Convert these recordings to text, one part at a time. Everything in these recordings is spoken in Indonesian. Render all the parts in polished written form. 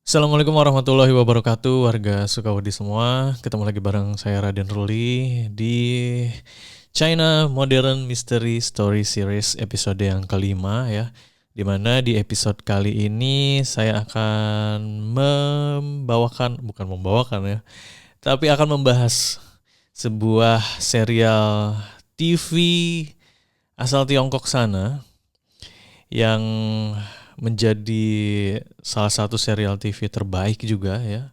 Assalamualaikum warahmatullahi wabarakatuh, warga Sukawati semua. Ketemu lagi bareng saya Raden Ruli di China Modern Mystery Story Series episode yang kelima ya. Dimana di episode kali ini saya akan bukan membawakan ya, tapi akan membahas sebuah serial TV asal Tiongkok sana yang menjadi salah satu serial TV terbaik juga ya,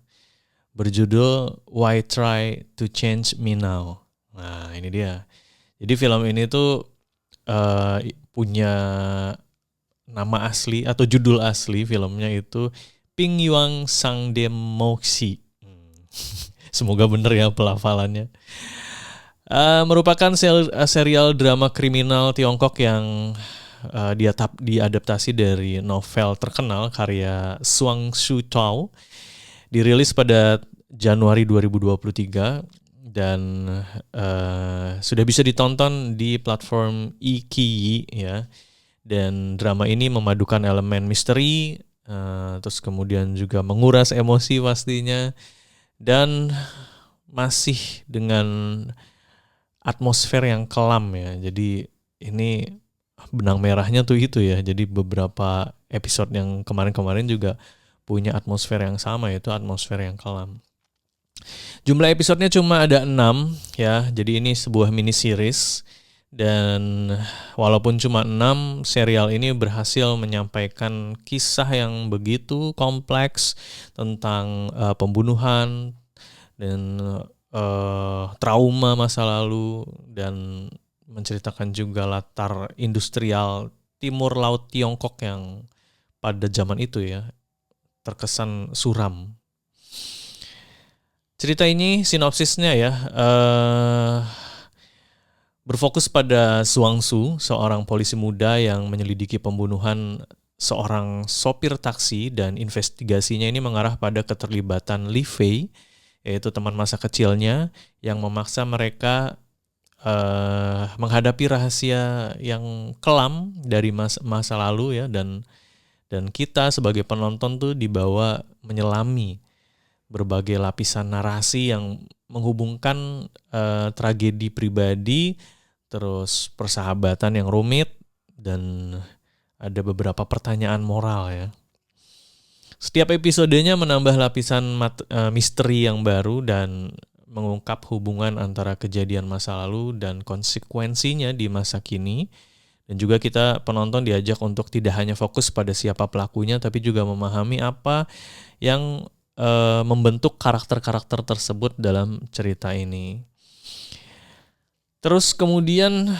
berjudul Why Try to Change Me Now. Nah ini dia. Jadi film ini tuh punya nama asli atau judul asli filmnya itu Ping Yuang Sang Dem Moxi. Semoga bener ya pelafalannya. Merupakan serial drama kriminal Tiongkok yang diadaptasi dari novel terkenal karya Zhuang Shutao, dirilis pada Januari 2023 dan sudah bisa ditonton di platform iQIYI ya. Dan drama ini memadukan elemen misteri, terus kemudian juga menguras emosi pastinya, dan masih dengan atmosfer yang kelam ya. Jadi ini benang merahnya tuh itu ya. Jadi beberapa episode yang kemarin-kemarin juga punya atmosfer yang sama, yaitu atmosfer yang kelam. Jumlah episodenya cuma ada 6 ya. Jadi ini sebuah mini series, dan walaupun cuma 6, serial ini berhasil menyampaikan kisah yang begitu kompleks tentang pembunuhan dan trauma masa lalu, dan menceritakan juga latar industrial timur laut Tiongkok yang pada zaman itu ya terkesan suram. Cerita ini sinopsisnya ya berfokus pada Zhuang Su, seorang polisi muda yang menyelidiki pembunuhan seorang sopir taksi, dan investigasinya ini mengarah pada keterlibatan Li Fei, yaitu teman masa kecilnya yang memaksa mereka menghadapi rahasia yang kelam dari masa lalu ya, dan kita sebagai penonton tuh dibawa menyelami berbagai lapisan narasi yang menghubungkan tragedi pribadi, terus persahabatan yang rumit, dan ada beberapa pertanyaan moral ya. Setiap episodenya menambah lapisan misteri yang baru dan mengungkap hubungan antara kejadian masa lalu dan konsekuensinya di masa kini. Dan juga kita penonton diajak untuk tidak hanya fokus pada siapa pelakunya, tapi juga memahami apa yang membentuk karakter-karakter tersebut dalam cerita ini. Terus kemudian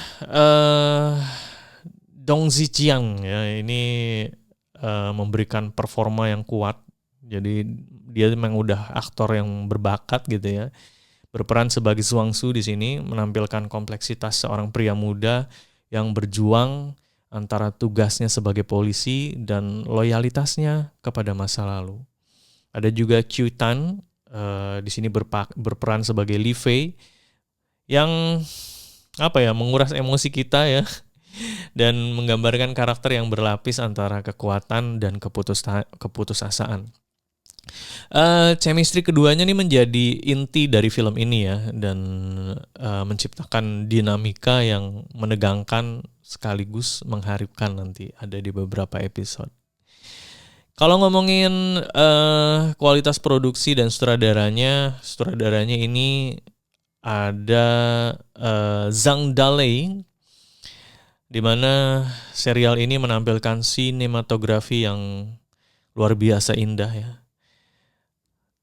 Dong Zijiang ya, ini memberikan performa yang kuat. Jadi dia memang udah aktor yang berbakat gitu ya. Berperan sebagai Zhuang Su di sini menampilkan kompleksitas seorang pria muda yang berjuang antara tugasnya sebagai polisi dan loyalitasnya kepada masa lalu. Ada juga Qiu Tan di sini berperan sebagai Li Fei yang menguras emosi kita ya, dan menggambarkan karakter yang berlapis antara kekuatan dan keputusasaan. Chemistry keduanya nih menjadi inti dari film ini ya, dan menciptakan dinamika yang menegangkan sekaligus mengharipkan nanti ada di beberapa episode. Kalau ngomongin kualitas produksi dan sutradaranya ini ada Zhang Dalei, di mana serial ini menampilkan sinematografi yang luar biasa indah ya.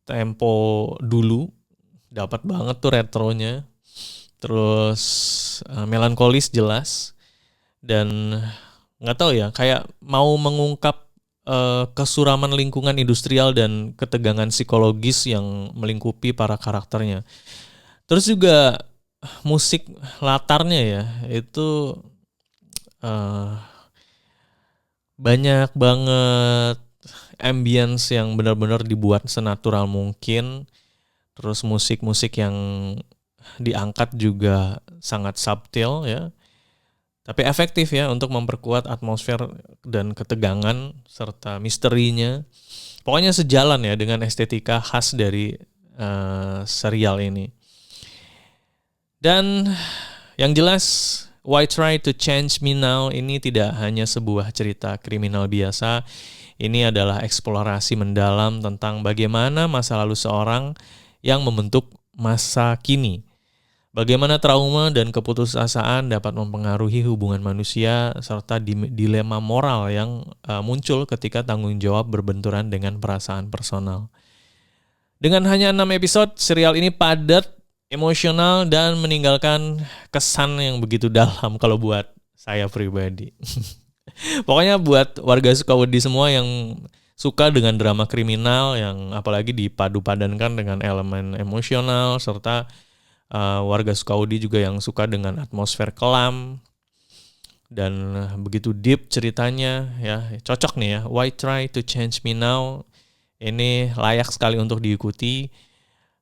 Tempo dulu dapat banget tuh retronya, terus melankolis jelas, dan nggak tahu ya, kayak mau mengungkap kesuraman lingkungan industrial dan ketegangan psikologis yang melingkupi para karakternya. Terus juga musik latarnya ya, itu banyak banget ambience yang benar-benar dibuat senatural mungkin. Terus musik-musik yang diangkat juga sangat subtle ya, tapi efektif ya untuk memperkuat atmosfer dan ketegangan serta misterinya. Pokoknya sejalan ya dengan estetika khas dari serial ini. Dan yang jelas, Why Try to Change Me Now ini tidak hanya sebuah cerita kriminal biasa. Ini adalah eksplorasi mendalam tentang bagaimana masa lalu seorang yang membentuk masa kini. Bagaimana trauma dan keputusasaan dapat mempengaruhi hubungan manusia serta dilema moral yang muncul ketika tanggung jawab berbenturan dengan perasaan personal. Dengan hanya 6 episode, serial ini padat, emosional, dan meninggalkan kesan yang begitu dalam kalau buat saya pribadi. Pokoknya buat warga Sukawudi semua yang suka dengan drama kriminal yang apalagi dipadu-padankan dengan elemen emosional serta warga Sukawudi juga yang suka dengan atmosfer kelam dan begitu deep ceritanya ya, cocok nih ya. Why Try to Change Me Now ini layak sekali untuk diikuti.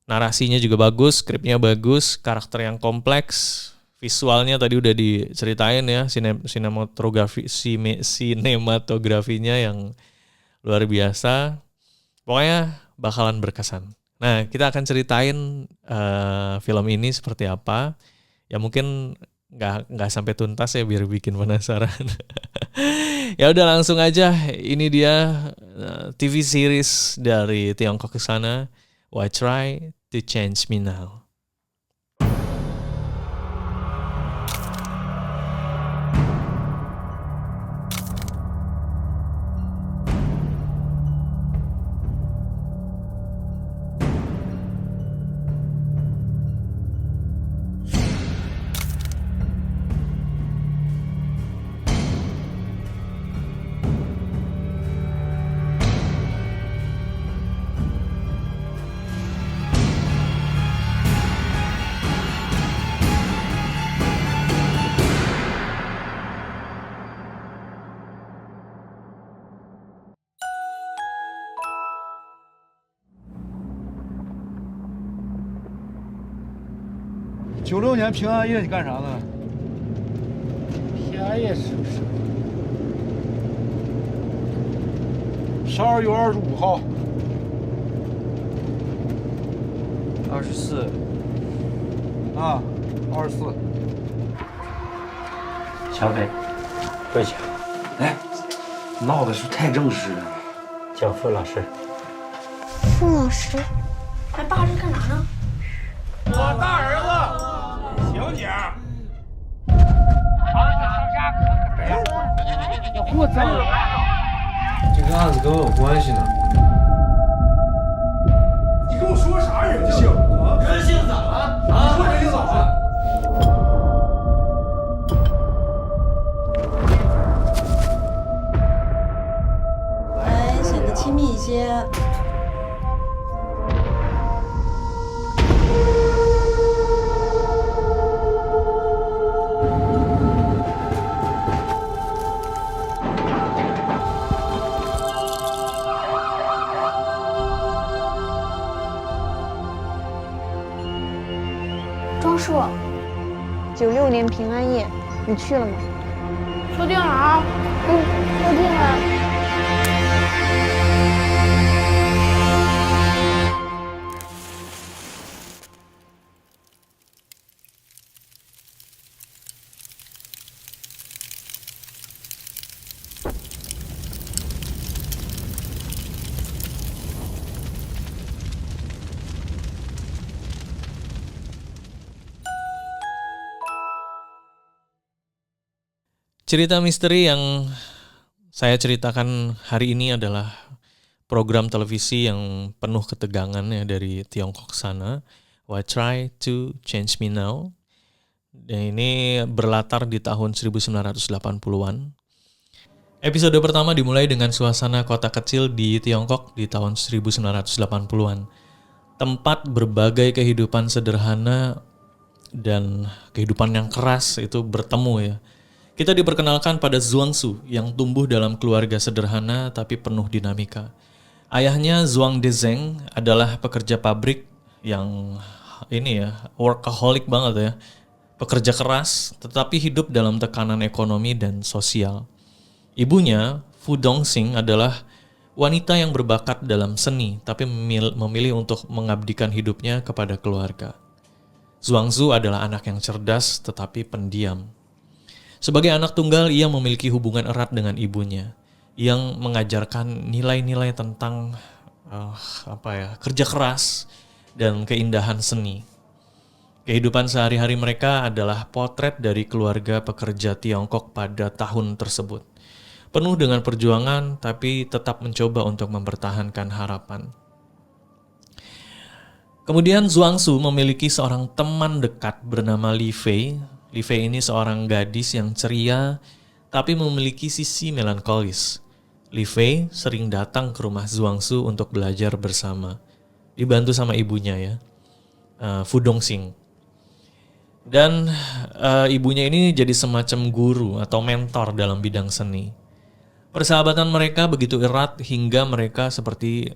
Narasinya juga bagus, skripnya bagus, karakter yang kompleks, visualnya tadi udah diceritain ya, sinematografinya yang luar biasa. Pokoknya bakalan berkesan. Nah, kita akan ceritain film ini seperti apa. Ya mungkin nggak sampai tuntas ya biar bikin penasaran. Ya udah langsung aja. Ini dia TV series dari Tiongkok ke sana. Why Try to Change Me Now.96年平安夜你干啥呢？平安夜是不是12月25号。 24？啊，24。小北，跪下。哎，闹的是不是太正式了？叫傅老师。傅老师，哎，爸这干啥呢？我大儿子，刑警。我操！这个案子跟我有关系呢。你跟我说啥人姓啊？人姓咋了？啊？你说人姓咋了？ 来显得亲密一些。庄硕，96年平安夜，你去了吗？确定了啊？确定了。Cerita misteri yang saya ceritakan hari ini adalah program televisi yang penuh ketegangan ya dari Tiongkok sana. Why Try to Change Me Now. Dan ini berlatar di tahun 1980-an. Episode pertama dimulai dengan suasana kota kecil di Tiongkok di tahun 1980-an. Tempat berbagai kehidupan sederhana dan kehidupan yang keras itu bertemu ya. Kita diperkenalkan pada Zhuangsu yang tumbuh dalam keluarga sederhana tapi penuh dinamika. Ayahnya Zhuang Dezeng adalah pekerja pabrik yang ini ya, workaholic banget ya. Pekerja keras tetapi hidup dalam tekanan ekonomi dan sosial. Ibunya, Fu Dongxing adalah wanita yang berbakat dalam seni tapi memilih untuk mengabdikan hidupnya kepada keluarga. Zhuangzi adalah anak yang cerdas tetapi pendiam. Sebagai anak tunggal, ia memiliki hubungan erat dengan ibunya yang mengajarkan nilai-nilai tentang kerja keras dan keindahan seni. Kehidupan sehari-hari mereka adalah potret dari keluarga pekerja Tiongkok pada tahun tersebut. Penuh dengan perjuangan tapi tetap mencoba untuk mempertahankan harapan. Kemudian Zhuangzi memiliki seorang teman dekat bernama Li Fei. Li Fei ini seorang gadis yang ceria tapi memiliki sisi melankolis. Li Fei sering datang ke rumah Zhuangzi untuk belajar bersama. Dibantu sama ibunya ya, Fu Dongxing. Dan ibunya ini jadi semacam guru atau mentor dalam bidang seni. Persahabatan mereka begitu erat hingga mereka seperti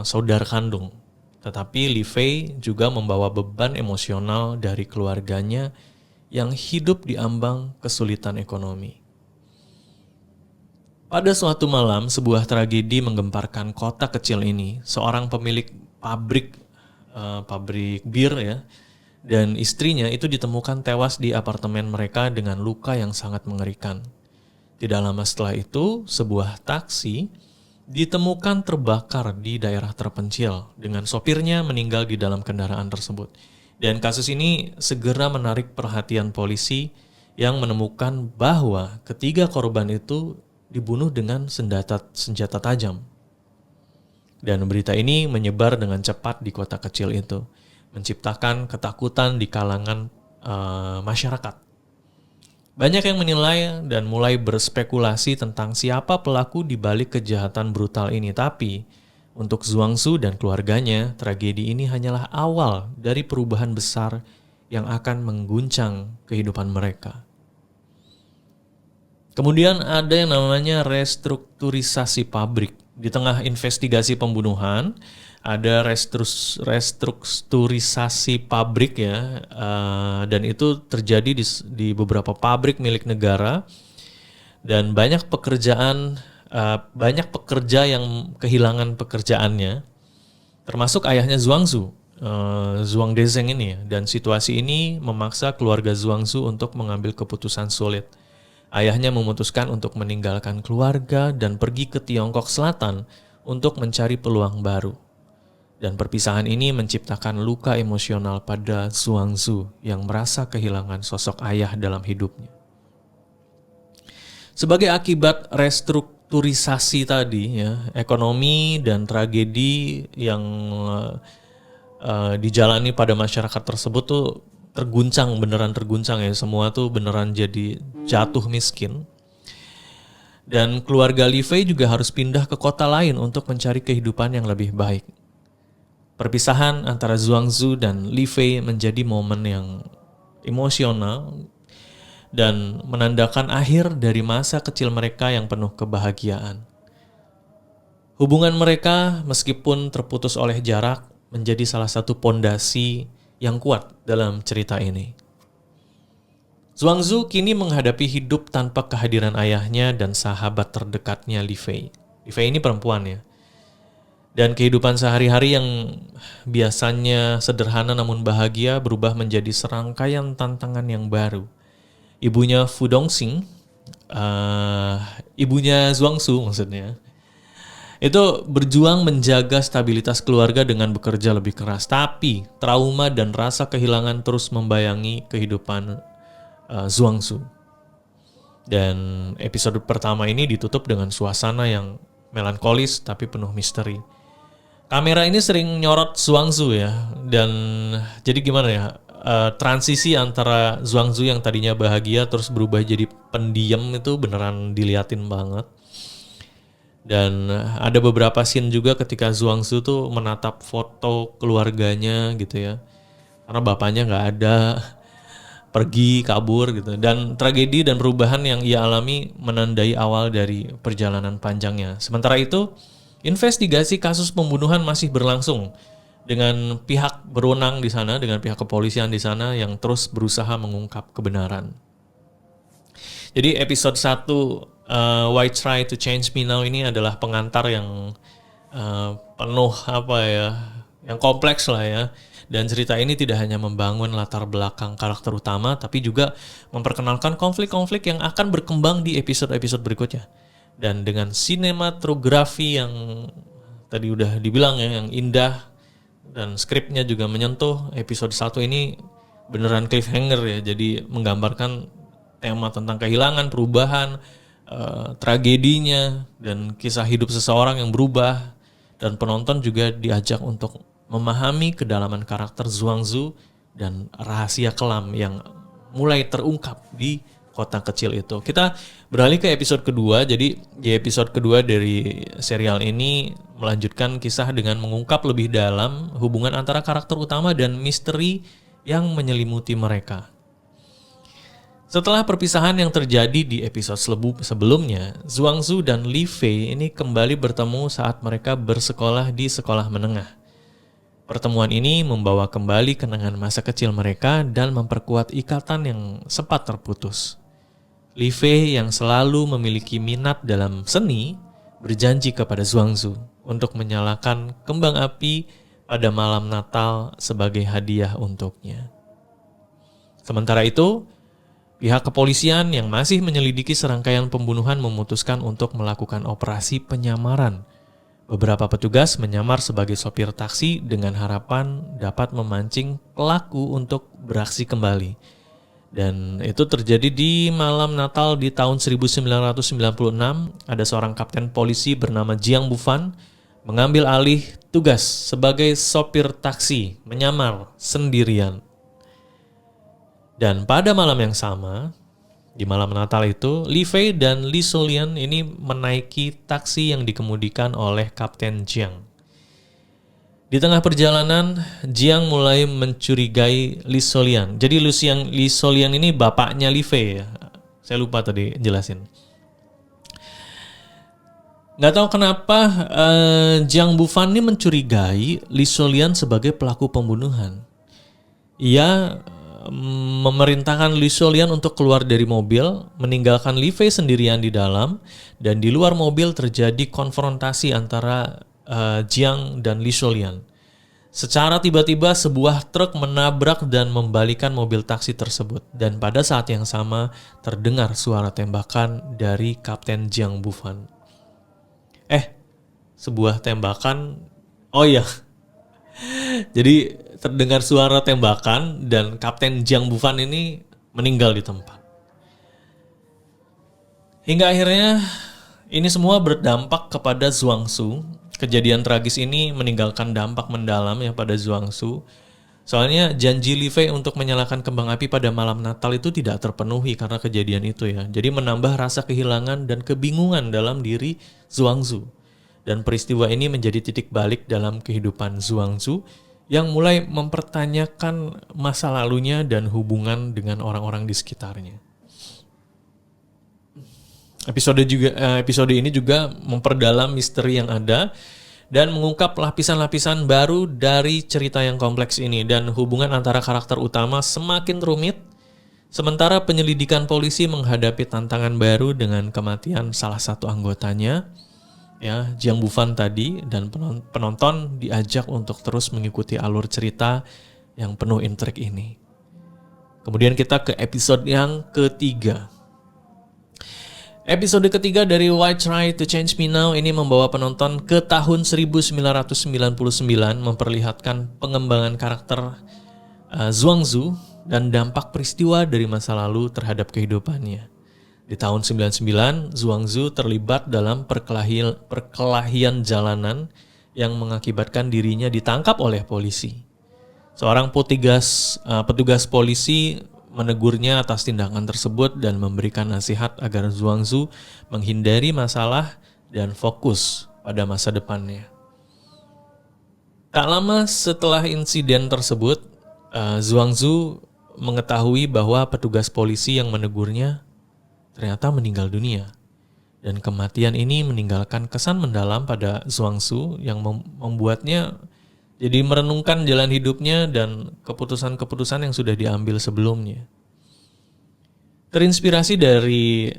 saudara kandung. Tetapi Li Fei juga membawa beban emosional dari keluarganya yang hidup di ambang kesulitan ekonomi. Pada suatu malam, sebuah tragedi menggemparkan kota kecil ini. Seorang pemilik pabrik bir ya, dan istrinya itu ditemukan tewas di apartemen mereka dengan luka yang sangat mengerikan. Tidak lama setelah itu, sebuah taksi ditemukan terbakar di daerah terpencil dengan sopirnya meninggal di dalam kendaraan tersebut. Dan kasus ini segera menarik perhatian polisi yang menemukan bahwa ketiga korban itu dibunuh dengan senjata tajam. Dan berita ini menyebar dengan cepat di kota kecil itu, menciptakan ketakutan di kalangan masyarakat. Banyak yang menilai dan mulai berspekulasi tentang siapa pelaku di balik kejahatan brutal ini. Tapi untuk Zhuangzi dan keluarganya, tragedi ini hanyalah awal dari perubahan besar yang akan mengguncang kehidupan mereka. Kemudian ada yang namanya restrukturisasi pabrik. Di tengah investigasi pembunuhan, ada restrukturisasi pabrik ya, dan itu terjadi di beberapa pabrik milik negara, dan banyak pekerja yang kehilangan pekerjaannya, termasuk ayahnya Zhuangzi, Zhuang Dezheng ini ya. Dan situasi ini memaksa keluarga Zhuangzi untuk mengambil keputusan sulit. Ayahnya memutuskan untuk meninggalkan keluarga dan pergi ke Tiongkok Selatan untuk mencari peluang baru. Dan perpisahan ini menciptakan luka emosional pada Zhuangzi yang merasa kehilangan sosok ayah dalam hidupnya. Sebagai akibat restrukturisasi tadi ya, ekonomi dan tragedi yang dijalani pada masyarakat tersebut tuh beneran terguncang ya. Semua tuh beneran jadi jatuh miskin. Dan keluarga Li Fei juga harus pindah ke kota lain untuk mencari kehidupan yang lebih baik. Perpisahan antara Zhuangzi dan Li Fei menjadi momen yang emosional dan menandakan akhir dari masa kecil mereka yang penuh kebahagiaan. Hubungan mereka meskipun terputus oleh jarak menjadi salah satu pondasi yang kuat dalam cerita ini. Zhuangzi kini menghadapi hidup tanpa kehadiran ayahnya dan sahabat terdekatnya Li Fei. Li Fei ini perempuan ya. Dan kehidupan sehari-hari yang biasanya sederhana namun bahagia berubah menjadi serangkaian tantangan yang baru. Ibunya Fu Dongxing, ibunya Zhuangzi maksudnya, itu berjuang menjaga stabilitas keluarga dengan bekerja lebih keras. Tapi trauma dan rasa kehilangan terus membayangi kehidupan Zhuangzi. Dan episode pertama ini ditutup dengan suasana yang melankolis tapi penuh misteri. Kamera ini sering nyorot Zhuangzi ya. Dan jadi gimana ya, transisi antara Zhuangzi yang tadinya bahagia terus berubah jadi pendiam itu beneran diliatin banget. Dan ada beberapa scene juga ketika Zhuangzi tuh menatap foto keluarganya gitu ya. Karena bapaknya nggak ada, pergi, kabur gitu. Dan tragedi dan perubahan yang ia alami menandai awal dari perjalanan panjangnya. Sementara itu, investigasi kasus pembunuhan masih berlangsung dengan pihak berwenang di sana, dengan pihak kepolisian di sana yang terus berusaha mengungkap kebenaran. Jadi episode 1 Why Try to Change Me Now ini adalah pengantar yang penuh yang kompleks lah ya. Dan cerita ini tidak hanya membangun latar belakang karakter utama, tapi juga memperkenalkan konflik-konflik yang akan berkembang di episode-episode berikutnya. Dan dengan sinematografi yang tadi udah dibilang ya, yang indah, dan skripnya juga menyentuh, episode 1 ini beneran cliffhanger ya. Jadi menggambarkan tema tentang kehilangan, perubahan, tragedinya, dan kisah hidup seseorang yang berubah. Dan penonton juga diajak untuk memahami kedalaman karakter Zhuangzi dan rahasia kelam yang mulai terungkap di kota kecil itu. Kita beralih ke episode kedua. Jadi di episode kedua dari serial ini melanjutkan kisah dengan mengungkap lebih dalam hubungan antara karakter utama dan misteri yang menyelimuti mereka. Setelah perpisahan yang terjadi di episode sebelumnya, Zhuangzi dan Li Fei ini kembali bertemu saat mereka bersekolah di sekolah menengah. Pertemuan ini membawa kembali kenangan masa kecil mereka dan memperkuat ikatan yang sempat terputus. Li Fei yang selalu memiliki minat dalam seni berjanji kepada Zhuangzi untuk menyalakan kembang api pada malam Natal sebagai hadiah untuknya. Sementara itu, pihak kepolisian yang masih menyelidiki serangkaian pembunuhan memutuskan untuk melakukan operasi penyamaran. Beberapa petugas menyamar sebagai sopir taksi dengan harapan dapat memancing pelaku untuk beraksi kembali. Dan itu terjadi di malam Natal di tahun 1996. Ada seorang kapten polisi bernama Jiang Bufan mengambil alih tugas sebagai sopir taksi, menyamar sendirian. Dan pada malam yang sama, di malam Natal itu, Li Fei dan Li Solian ini menaiki taksi yang dikemudikan oleh Kapten Jiang. Di tengah perjalanan, Jiang mulai mencurigai Li Solian. Jadi Li Solian ini bapaknya Li Fei ya. Saya lupa tadi jelasin. Nggak tahu kenapa Jiang Bufan ini mencurigai Li Solian sebagai pelaku pembunuhan. Ia memerintahkan Li Solian untuk keluar dari mobil, meninggalkan Li Fei sendirian di dalam, dan di luar mobil terjadi konfrontasi antara Jiang dan Li Solian. Secara tiba-tiba sebuah truk menabrak dan membalikan mobil taksi tersebut, dan pada saat yang sama terdengar suara tembakan dari Kapten Jiang Bufan. Sebuah tembakan, jadi terdengar suara tembakan dan Kapten Jiang Bufan ini meninggal di tempat. Hingga akhirnya ini semua berdampak kepada Zhuangzi. Kejadian tragis ini meninggalkan dampak mendalam ya pada Zhuangzi. Soalnya janji Li Fei untuk menyalakan kembang api pada malam Natal itu tidak terpenuhi karena kejadian itu ya. Jadi menambah rasa kehilangan dan kebingungan dalam diri Zhuangzi. Dan peristiwa ini menjadi titik balik dalam kehidupan Zhuangzi yang mulai mempertanyakan masa lalunya dan hubungan dengan orang-orang di sekitarnya. Episode ini juga memperdalam misteri yang ada dan mengungkap lapisan-lapisan baru dari cerita yang kompleks ini, dan hubungan antara karakter utama semakin rumit sementara penyelidikan polisi menghadapi tantangan baru dengan kematian salah satu anggotanya, ya, Jiang Bufan tadi, dan penonton diajak untuk terus mengikuti alur cerita yang penuh intrik ini. Kemudian kita ke episode yang ketiga. Episode ketiga dari Why Try to Change Me Now ini membawa penonton ke tahun 1999, memperlihatkan pengembangan karakter Zhuangzi dan dampak peristiwa dari masa lalu terhadap kehidupannya. Di tahun 99, Zhuangzi terlibat dalam perkelahian jalanan yang mengakibatkan dirinya ditangkap oleh polisi. Seorang petugas polisi menegurnya atas tindakan tersebut dan memberikan nasihat agar Zhuangzi menghindari masalah dan fokus pada masa depannya. Tak lama setelah insiden tersebut, Zhuangzi mengetahui bahwa petugas polisi yang menegurnya ternyata meninggal dunia. Dan kematian ini meninggalkan kesan mendalam pada Zhuangzi yang membuatnya jadi merenungkan jalan hidupnya dan keputusan-keputusan yang sudah diambil sebelumnya. Terinspirasi dari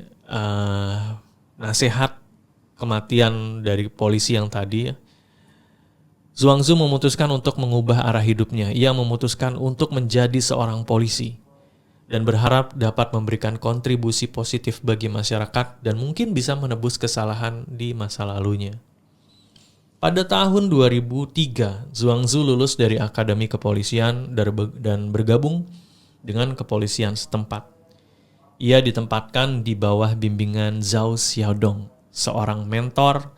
nasihat kematian dari polisi yang tadi, Zhuangzi memutuskan untuk mengubah arah hidupnya. Ia memutuskan untuk menjadi seorang polisi dan berharap dapat memberikan kontribusi positif bagi masyarakat dan mungkin bisa menebus kesalahan di masa lalunya. Pada tahun 2003, Zhuangzi lulus dari Akademi Kepolisian dan bergabung dengan kepolisian setempat. Ia ditempatkan di bawah bimbingan Zhao Xiaodong, seorang mentor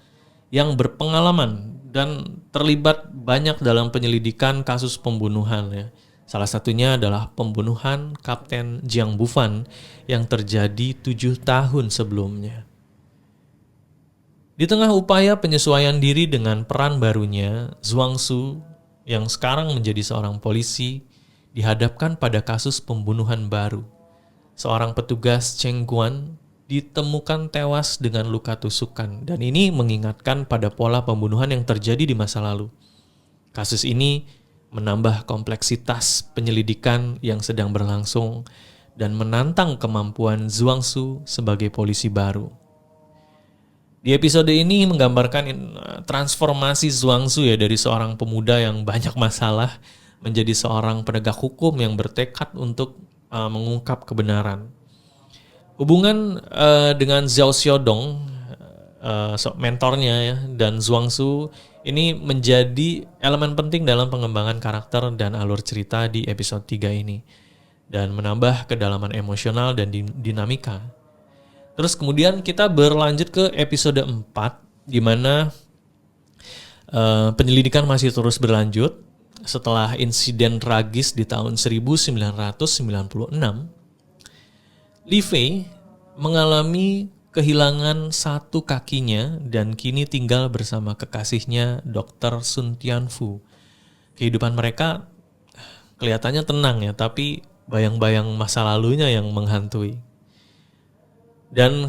yang berpengalaman dan terlibat banyak dalam penyelidikan kasus pembunuhan. Ya. Salah satunya adalah pembunuhan Kapten Jiang Bufan yang terjadi 7 tahun sebelumnya. Di tengah upaya penyesuaian diri dengan peran barunya, Zhuangzi yang sekarang menjadi seorang polisi dihadapkan pada kasus pembunuhan baru. Seorang petugas Cheng Guan ditemukan tewas dengan luka tusukan dan ini mengingatkan pada pola pembunuhan yang terjadi di masa lalu. Kasus ini menambah kompleksitas penyelidikan yang sedang berlangsung dan menantang kemampuan Zhuangzi sebagai polisi baru. Di episode ini menggambarkan transformasi Zhuangzi ya dari seorang pemuda yang banyak masalah menjadi seorang penegak hukum yang bertekad untuk mengungkap kebenaran. Hubungan dengan Zhao Xiaodong, mentornya ya, dan Zhuangzi ini menjadi elemen penting dalam pengembangan karakter dan alur cerita di episode 3 ini dan menambah kedalaman emosional dan dinamika. Terus kemudian kita berlanjut ke episode 4 di mana penyelidikan masih terus berlanjut setelah insiden tragis di tahun 1996. Li Fei mengalami kehilangan satu kakinya dan kini tinggal bersama kekasihnya Dr. Sun Tianfu. Kehidupan mereka kelihatannya tenang ya, tapi bayang-bayang masa lalunya yang menghantui. Dan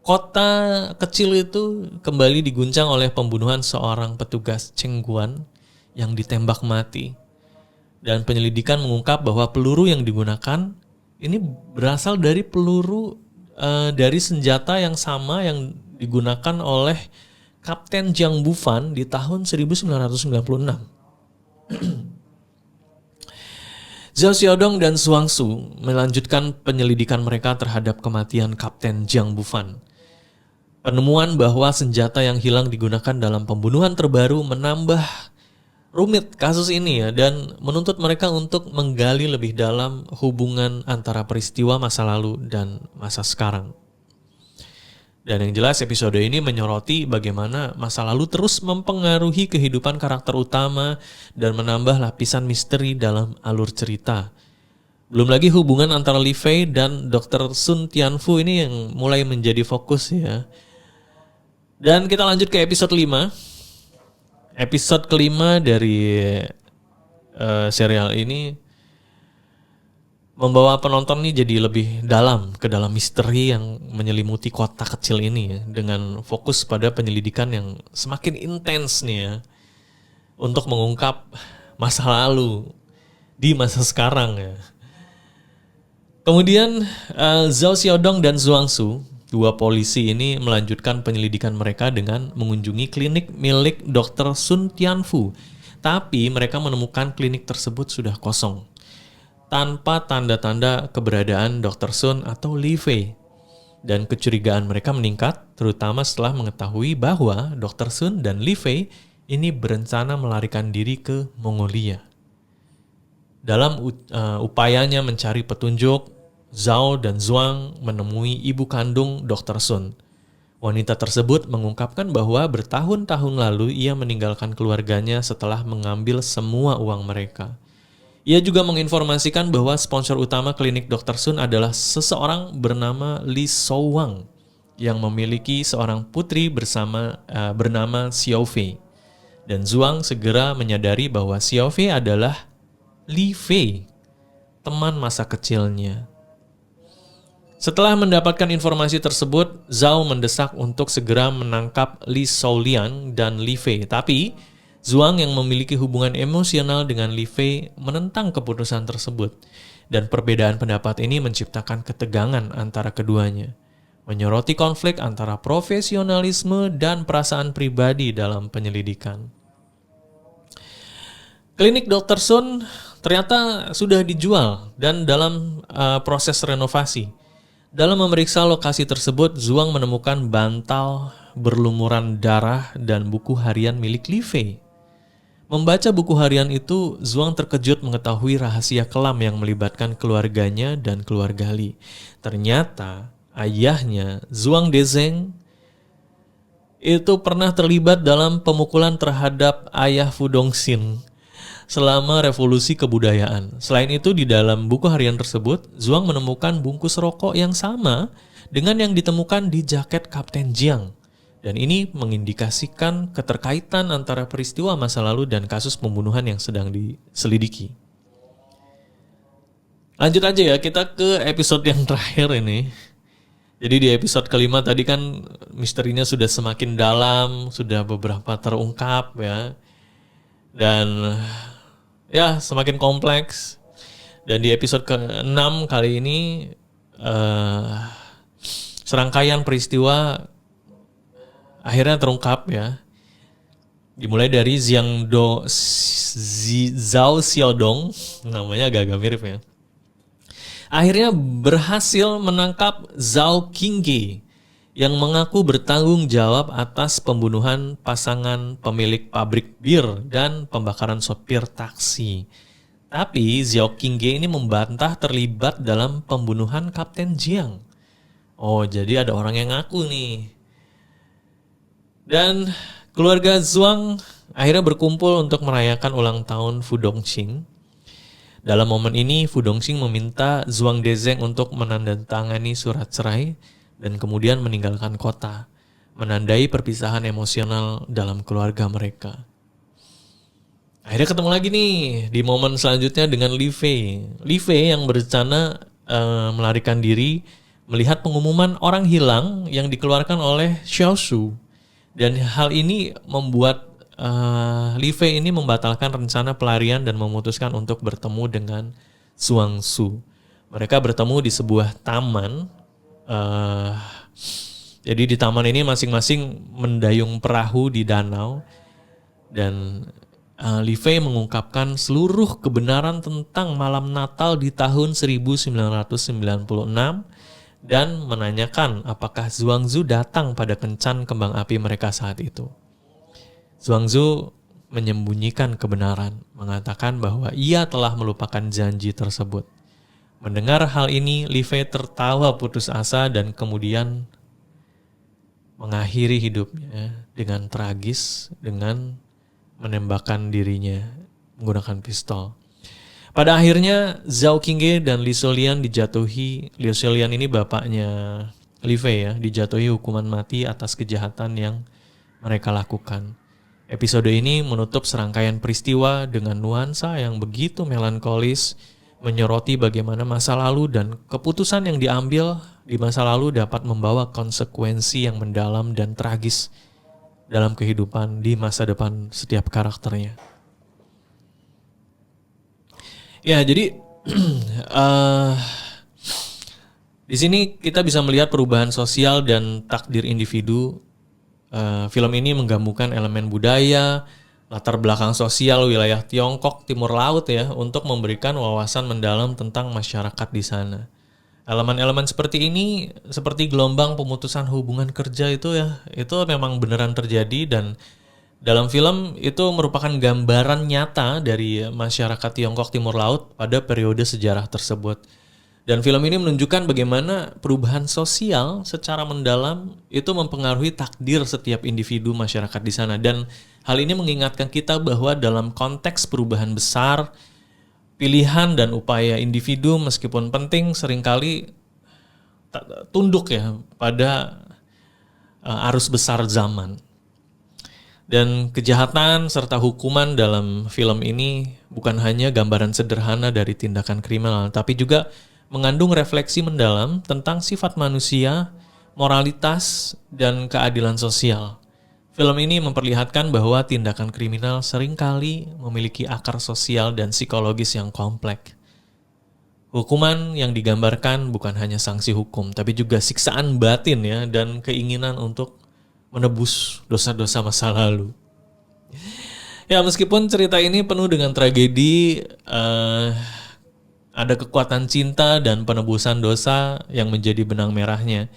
kota kecil itu kembali diguncang oleh pembunuhan seorang petugas Cheng Guan yang ditembak mati. Dan penyelidikan mengungkap bahwa peluru yang digunakan ini berasal dari peluru dari senjata yang sama yang digunakan oleh Kapten Jiang Bufan di tahun 1996. Zhao Xiaodong dan Zhuangzi melanjutkan penyelidikan mereka terhadap kematian Kapten Jiang Bufan. Penemuan bahwa senjata yang hilang digunakan dalam pembunuhan terbaru menambah rumit kasus ini ya, dan menuntut mereka untuk menggali lebih dalam hubungan antara peristiwa masa lalu dan masa sekarang. Dan yang jelas episode ini menyoroti bagaimana masa lalu terus mempengaruhi kehidupan karakter utama dan menambah lapisan misteri dalam alur cerita. Belum lagi hubungan antara Li Fei dan Dr. Sun Tianfu ini yang mulai menjadi fokus ya. Dan kita lanjut ke episode 5. Episode kelima dari serial ini membawa penonton nih jadi lebih dalam ke dalam misteri yang menyelimuti kota kecil ini ya, dengan fokus pada penyelidikan yang semakin intens nih ya untuk mengungkap masa lalu di masa sekarang ya. Kemudian Zhao Xiaodong dan Zhuangzi, dua polisi ini melanjutkan penyelidikan mereka dengan mengunjungi klinik milik Dr. Sun Tianfu. Tapi mereka menemukan klinik tersebut sudah kosong, tanpa tanda-tanda keberadaan Dr. Sun atau Li Fei. Dan kecurigaan mereka meningkat, terutama setelah mengetahui bahwa Dr. Sun dan Li Fei ini berencana melarikan diri ke Mongolia. Dalam upayanya mencari petunjuk, Zhao dan Zhuang menemui ibu kandung Dr. Sun. Wanita tersebut mengungkapkan bahwa bertahun-tahun lalu ia meninggalkan keluarganya setelah mengambil semua uang mereka. Ia juga menginformasikan bahwa sponsor utama klinik Dr. Sun adalah seseorang bernama Li Shouwang yang memiliki seorang putri bernama Xiao Fei. Dan Zhuang segera menyadari bahwa Xiao Fei adalah Li Fei, teman masa kecilnya. Setelah mendapatkan informasi tersebut, Zhao mendesak untuk segera menangkap Li Shouliang dan Li Fei. Tapi Zhuang yang memiliki hubungan emosional dengan Li Fei menentang keputusan tersebut. Dan perbedaan pendapat ini menciptakan ketegangan antara keduanya. menyoroti konflik antara profesionalisme dan perasaan pribadi dalam penyelidikan. Klinik Dr. Sun ternyata sudah dijual dan dalam proses renovasi. Dalam memeriksa lokasi tersebut, Zhuang menemukan bantal berlumuran darah dan buku harian milik Li Fei. Membaca buku harian itu, Zhuang terkejut mengetahui rahasia kelam yang melibatkan keluarganya dan keluarga Li. Ternyata ayahnya, Zhuang Dezheng, itu pernah terlibat dalam pemukulan terhadap ayah Fu Dongxin selama revolusi kebudayaan. Selain itu, di dalam buku harian tersebut, Zhuang menemukan bungkus rokok yang sama dengan yang ditemukan di jaket Kapten Jiang. Dan ini mengindikasikan keterkaitan antara peristiwa masa lalu dan kasus pembunuhan yang sedang diselidiki. Lanjut aja ya, kita ke episode yang terakhir ini. Jadi di episode kelima tadi kan misterinya sudah semakin dalam, sudah beberapa terungkap ya. Dan ya semakin kompleks. Dan di episode ke-6 kali ini serangkaian peristiwa akhirnya terungkap ya. Dimulai dari Zhao Xiaodong, namanya agak-agak mirip ya. Akhirnya berhasil menangkap Zhao Qingge yang mengaku bertanggung jawab atas pembunuhan pasangan pemilik pabrik bir dan pembakaran sopir taksi. Tapi Zhao Qingge ini membantah terlibat dalam pembunuhan Kapten Jiang. Oh, jadi ada orang yang ngaku nih. Dan keluarga Zhuang akhirnya berkumpul untuk merayakan ulang tahun Fu Dongxing. Dalam momen ini, Fu Dongxing meminta Zhuang Dezheng untuk menandatangani surat cerai dan kemudian meninggalkan kota, menandai perpisahan emosional dalam keluarga mereka. Akhirnya ketemu lagi nih di momen selanjutnya dengan Li Fei. Li Fei yang berencana melarikan diri melihat pengumuman orang hilang yang dikeluarkan oleh Xiao Shu. Dan hal ini membuat Li Fei ini membatalkan rencana pelarian dan memutuskan untuk bertemu dengan Zhuang Shu. Mereka bertemu di sebuah taman. Jadi di taman ini masing-masing mendayung perahu di danau. Dan Li Fei mengungkapkan seluruh kebenaran tentang malam Natal di tahun 1996 dan menanyakan apakah Zhuang Zhu datang pada kencan kembang api mereka saat itu. Zhuang Zhu menyembunyikan kebenaran, mengatakan bahwa ia telah melupakan janji tersebut. Mendengar hal ini, Li Fei tertawa putus asa dan kemudian mengakhiri hidupnya dengan tragis dengan menembakkan dirinya menggunakan pistol. Pada akhirnya Zhao Qingge dan Li Sholian dijatuhi. Li Sholian ini bapaknya Li Fei ya, dijatuhi hukuman mati atas kejahatan yang mereka lakukan. Episode ini menutup serangkaian peristiwa dengan nuansa yang begitu melankolis, menyoroti bagaimana masa lalu dan keputusan yang diambil di masa lalu dapat membawa konsekuensi yang mendalam dan tragis dalam kehidupan di masa depan setiap karakternya. Ya, jadi di sini kita bisa melihat perubahan sosial dan takdir individu. Film ini menggabungkan elemen budaya, latar belakang sosial wilayah Tiongkok Timur Laut ya, untuk memberikan wawasan mendalam tentang masyarakat di sana. Elemen-elemen seperti ini, seperti gelombang pemutusan hubungan kerja itu ya, itu memang beneran terjadi dan dalam film itu merupakan gambaran nyata dari masyarakat Tiongkok Timur Laut pada periode sejarah tersebut. Dan film ini menunjukkan bagaimana perubahan sosial secara mendalam itu mempengaruhi takdir setiap individu masyarakat di sana. Dan hal ini mengingatkan kita bahwa dalam konteks perubahan besar, pilihan dan upaya individu meskipun penting seringkali tunduk ya pada arus besar zaman. Dan kejahatan serta hukuman dalam film ini bukan hanya gambaran sederhana dari tindakan kriminal, tapi juga mengandung refleksi mendalam tentang sifat manusia, moralitas, dan keadilan sosial. Film ini memperlihatkan bahwa tindakan kriminal seringkali memiliki akar sosial dan psikologis yang kompleks. Hukuman yang digambarkan bukan hanya sanksi hukum, tapi juga siksaan batin ya, dan keinginan untuk menebus dosa-dosa masa lalu. Ya, meskipun cerita ini penuh dengan tragedi, ada kekuatan cinta dan penebusan dosa yang menjadi benang merahnya.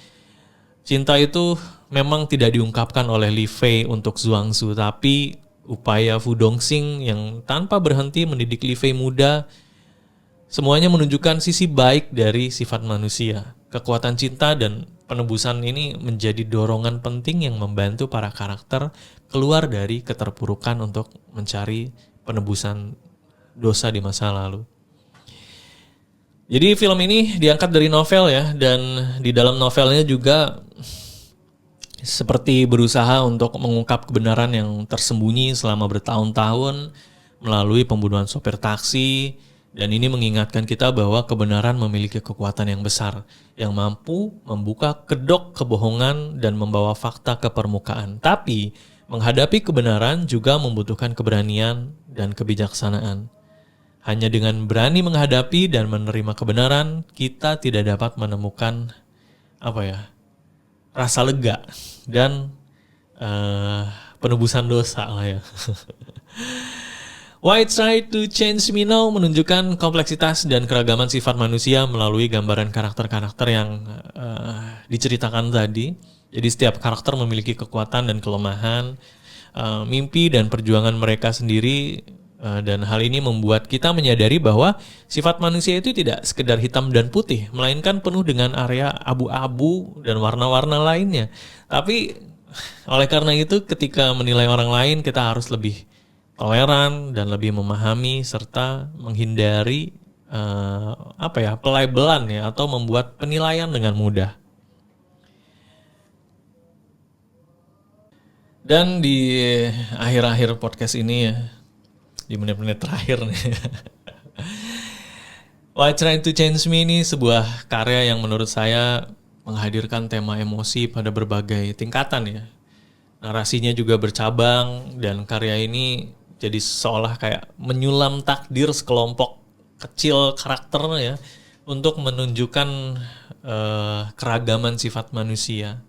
Cinta itu memang tidak diungkapkan oleh Li Fei untuk Zhuangzi, tapi upaya Fu Dongxing yang tanpa berhenti mendidik Li Fei muda, semuanya menunjukkan sisi baik dari sifat manusia. Kekuatan cinta dan penebusan ini menjadi dorongan penting yang membantu para karakter keluar dari keterpurukan untuk mencari penebusan dosa di masa lalu. Jadi film ini diangkat dari novel ya, dan di dalam novelnya juga seperti berusaha untuk mengungkap kebenaran yang tersembunyi selama bertahun-tahun melalui pembunuhan sopir taksi. Dan ini mengingatkan kita bahwa kebenaran memiliki kekuatan yang besar yang mampu membuka kedok kebohongan dan membawa fakta ke permukaan. Tapi menghadapi kebenaran juga membutuhkan keberanian dan kebijaksanaan. Hanya dengan berani menghadapi dan menerima kebenaran, kita tidak dapat menemukan rasa lega dan penebusan dosa lah ya. Why Try to Change Me Now menunjukkan kompleksitas dan keragaman sifat manusia melalui gambaran karakter-karakter yang diceritakan tadi. Jadi setiap karakter memiliki kekuatan dan kelemahan, mimpi dan perjuangan mereka sendiri, dan hal ini membuat kita menyadari bahwa sifat manusia itu tidak sekedar hitam dan putih, melainkan penuh dengan area abu-abu dan warna-warna lainnya. Tapi oleh karena itu ketika menilai orang lain kita harus lebih toleran dan lebih memahami serta menghindari pelabelan ya, atau membuat penilaian dengan mudah. Dan di akhir-akhir podcast ini ya, di menit-menit terakhir nih, Why Try to Change Me ini sebuah karya yang menurut saya menghadirkan tema emosi pada berbagai tingkatan ya. Narasinya juga bercabang dan karya ini jadi seolah kayak menyulam takdir sekelompok kecil karakternya ya, untuk menunjukkan keragaman sifat manusia.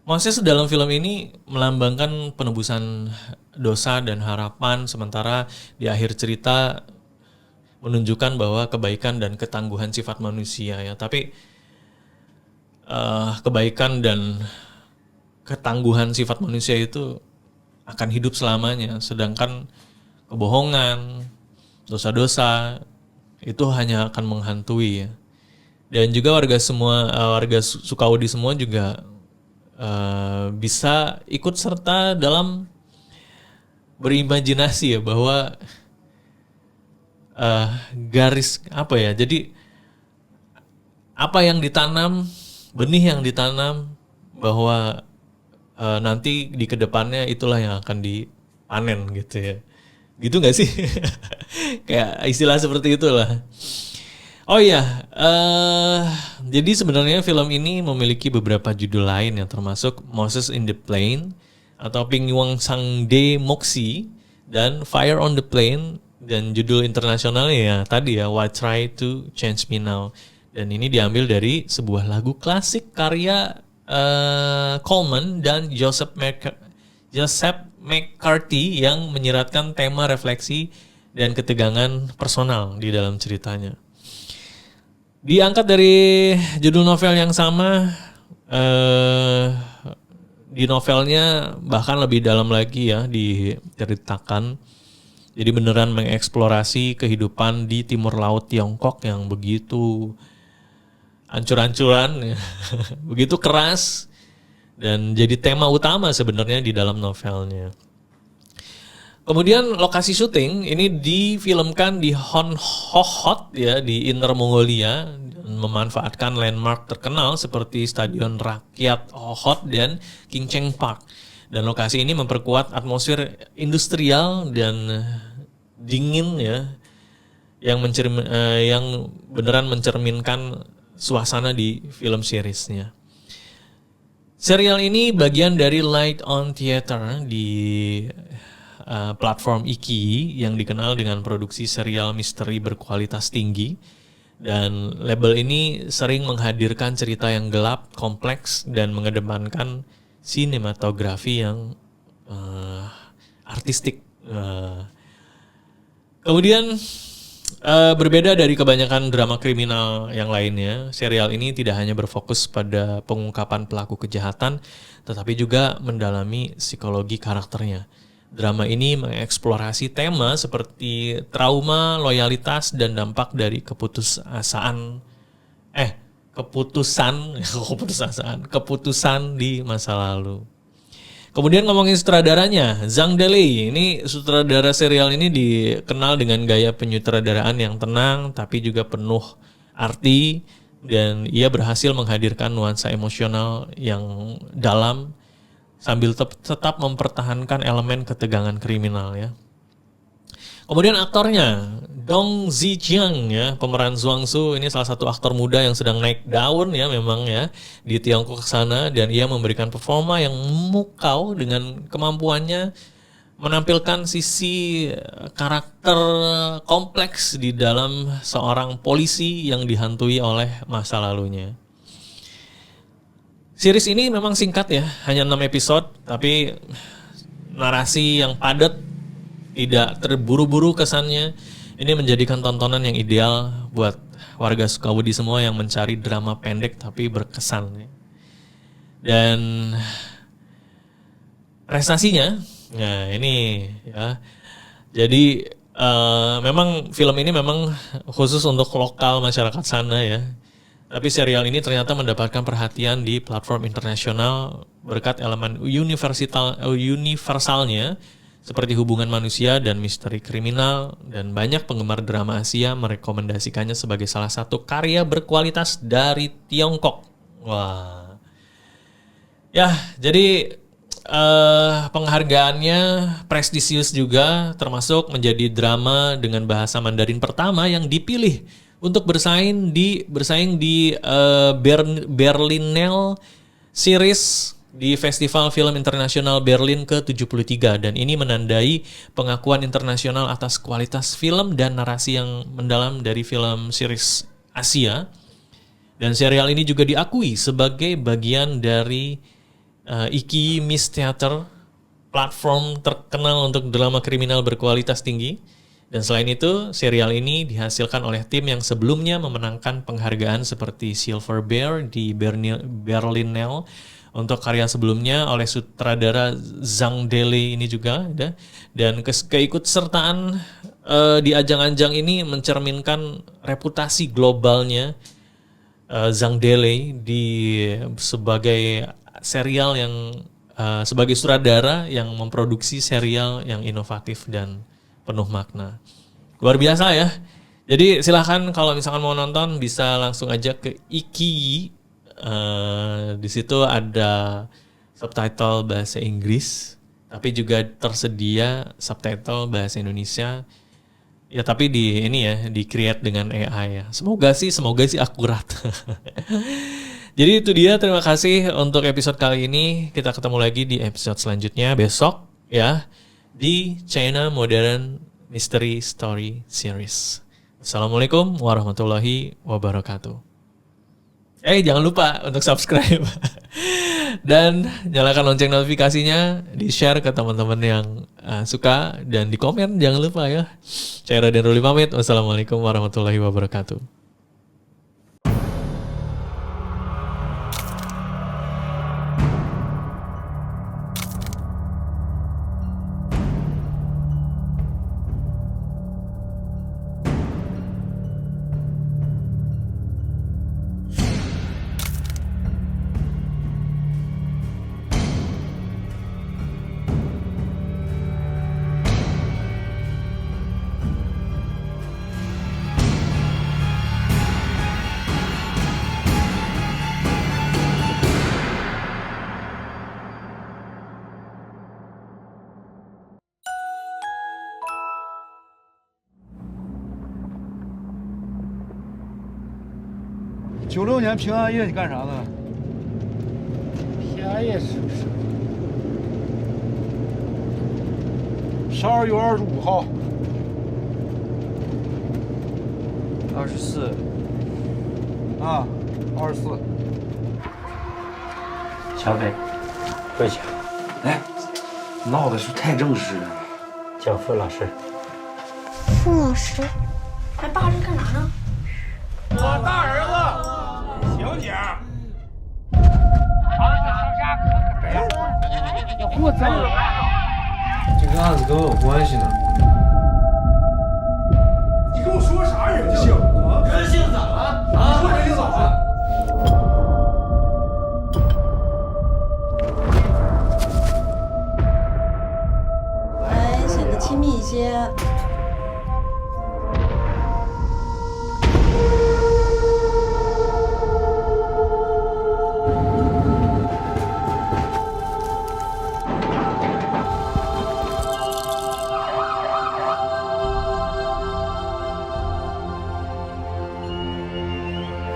Moses dalam film ini melambangkan penebusan dosa dan harapan, sementara di akhir cerita menunjukkan bahwa kebaikan dan ketangguhan sifat manusia ya. Tapi kebaikan dan ketangguhan sifat manusia itu akan hidup selamanya, sedangkan kebohongan, dosa-dosa itu hanya akan menghantui ya. Dan juga warga Sukaudi semua juga bisa ikut serta dalam berimajinasi ya, bahwa jadi apa yang ditanam, benih yang ditanam, bahwa nanti di kedepannya itulah yang akan dipanen gitu ya. Gitu gak sih? Kayak istilah seperti itulah. Oh iya, jadi sebenarnya film ini memiliki beberapa judul lain yang termasuk Moses in the Plain atau Pingyuang Sangde Moxi dan Fire on the Plain, dan judul internasionalnya ya tadi ya, Why Try to Change Me Now. Dan ini diambil dari sebuah lagu klasik karya Coleman dan Joseph McCarthy yang menyiratkan tema refleksi dan ketegangan personal di dalam ceritanya. Diangkat dari judul novel yang sama, di novelnya bahkan lebih dalam lagi ya diceritakan. Jadi beneran mengeksplorasi kehidupan di timur laut Tiongkok yang begitu ancur-ancuran, begitu keras, dan jadi tema utama sebenarnya di dalam novelnya. Kemudian lokasi syuting ini difilmkan di Hon Ho-hot ya, di Inner Mongolia, dan memanfaatkan landmark terkenal seperti Stadion Rakyat Ho-hot dan King Cheng Park. Dan lokasi ini memperkuat atmosfer industrial dan dingin ya, yang beneran mencerminkan suasana di film seriesnya. Serial ini bagian dari Light on Theater di platform Iki yang dikenal dengan produksi serial misteri berkualitas tinggi. Dan label ini sering menghadirkan cerita yang gelap, kompleks, dan mengedepankan sinematografi yang artistik. Kemudian berbeda dari kebanyakan drama kriminal yang lainnya, serial ini tidak hanya berfokus pada pengungkapan pelaku kejahatan, tetapi juga mendalami psikologi karakternya. Drama ini mengeksplorasi tema seperti trauma, loyalitas, dan dampak dari keputusan di masa lalu. Kemudian ngomongin sutradaranya, Zhang Deli. Ini sutradara serial ini dikenal dengan gaya penyutradaraan yang tenang tapi juga penuh arti, dan ia berhasil menghadirkan nuansa emosional yang dalam sambil tetap mempertahankan elemen ketegangan kriminal ya. Kemudian aktornya Dong Zijiang ya, pemeran Zhuangsu ini salah satu aktor muda yang sedang naik daun ya memang ya di Tiongkok sana, dan ia memberikan performa yang memukau dengan kemampuannya menampilkan sisi karakter kompleks di dalam seorang polisi yang dihantui oleh masa lalunya. Series ini memang singkat ya, hanya 6 episode, tapi narasi yang padat, tidak terburu-buru kesannya. Ini menjadikan tontonan yang ideal buat warga Sukawudi semua yang mencari drama pendek tapi berkesan. Dan prestasinya, nah ini ya, jadi memang film ini memang khusus untuk lokal masyarakat sana ya. Tapi serial ini ternyata mendapatkan perhatian di platform internasional berkat elemen universalnya seperti hubungan manusia dan misteri kriminal, dan banyak penggemar drama Asia merekomendasikannya sebagai salah satu karya berkualitas dari Tiongkok. Wah. Ya, jadi penghargaannya prestisius juga, termasuk menjadi drama dengan bahasa Mandarin pertama yang dipilih untuk bersaing di Berlinale Series di Festival Film Internasional Berlin ke-73, dan ini menandai pengakuan internasional atas kualitas film dan narasi yang mendalam dari film series Asia. Dan serial ini juga diakui sebagai bagian dari Iki Miss Theater, platform terkenal untuk drama kriminal berkualitas tinggi. Dan selain itu, serial ini dihasilkan oleh tim yang sebelumnya memenangkan penghargaan seperti Silver Bear di Berlinale untuk karya sebelumnya oleh sutradara Zhang Deli ini juga. Dan keikutsertaan di ajang-ajang ini mencerminkan reputasi globalnya Zhang Deli sebagai serial yang sebagai sutradara yang memproduksi serial yang inovatif dan penuh makna. Luar biasa ya. Jadi silahkan kalau misalkan mau nonton bisa langsung aja ke Iki. Di situ ada subtitle bahasa Inggris, tapi juga tersedia subtitle bahasa Indonesia. Ya tapi di create dengan AI ya. Semoga sih akurat. Jadi itu dia, terima kasih untuk episode kali ini. Kita ketemu lagi di episode selanjutnya besok ya, di China Modern Mystery Story Series. Assalamualaikum warahmatullahi wabarakatuh. Jangan lupa untuk subscribe dan nyalakan lonceng notifikasinya, di-share ke teman-teman yang suka, dan di komen jangan lupa ya. Saya Raden Ruli pamit. Wassalamualaikum warahmatullahi wabarakatuh.96年平安夜你干啥呢？平安夜是不是12月25号。 24啊，24。小北，回家。哎，闹的是不是太正式了？叫傅老师。傅老师，哎，爸这干啥呢？我大儿子，刑警。这个案子跟我有关系呢。你跟我说啥人性啊？人性咋了？啊？说人性咋了？来显得亲密一些。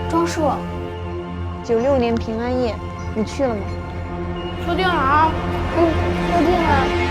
庄叔，96年平安夜，你去了吗？说定了啊。说定了。